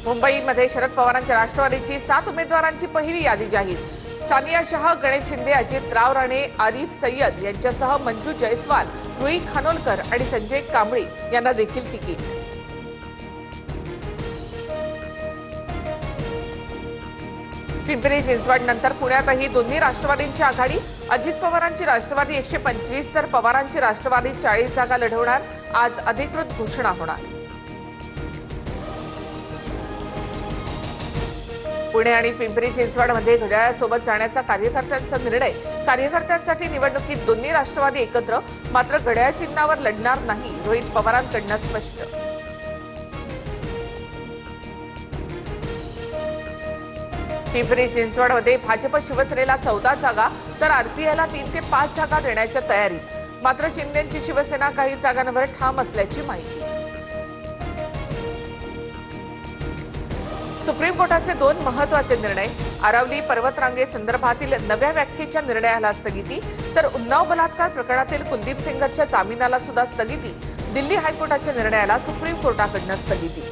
मुंबईमध्ये शरद पवारांच्या राष्ट्रवादीची 7 उमेदवारांची पहिली यादी जाहीर। सानिया शाह, गणेश शिंदे, अजित राव राणे, आरिफ सय्यद यांच्यासह मंजू जयस्वाल, रुई खानोलकर आणि संजय कांबळी यांना देखील तिकीट। पिंपरी चिंचवड नंतर पुण्यातही दोन्ही राष्ट्रवादींची आघाडी। अजित पवारांची राष्ट्रवादी 125 तर पवारांची राष्ट्रवादी 40 जागा लढवणार। आज अधिकृत घोषणा होणार। पुणे आणि पिंपरी चिंचवडमध्ये घड्याळासोबत जाण्याचा कार्यकर्त्यांचा निर्णय। कार्यकर्त्यांसाठी निवडणुकीत दोन्ही राष्ट्रवादी एकत्र, मात्र घड्याळ चिन्हावर लढणार नाही, रोहित पवारांकडून स्पष्ट। पिंपरी चिंचवडमध्ये भाजप शिवसेनेला 14 जागा तर आरपीआयला 3 ते 5 जागा देण्याच्या तयारीत, मात्र शिंदेंची शिवसेना काही जागांवर ठाम असल्याची माहिती। सुप्रीम कोर्टाचे 2 महत्त्वाचे निर्णय। आरावली पर्वतरांगेसंदर्भातील नव्या व्याख्येच्या निर्णयाला स्थगिती, तर उन्नाव बलात्कार प्रकरणातील कुलदीप सेंगरच्या जामिनाला सुद्धा स्थगिती। दिल्ली हायकोर्टाच्या निर्णयाला सुप्रीम कोर्टाकडून स्थगिती।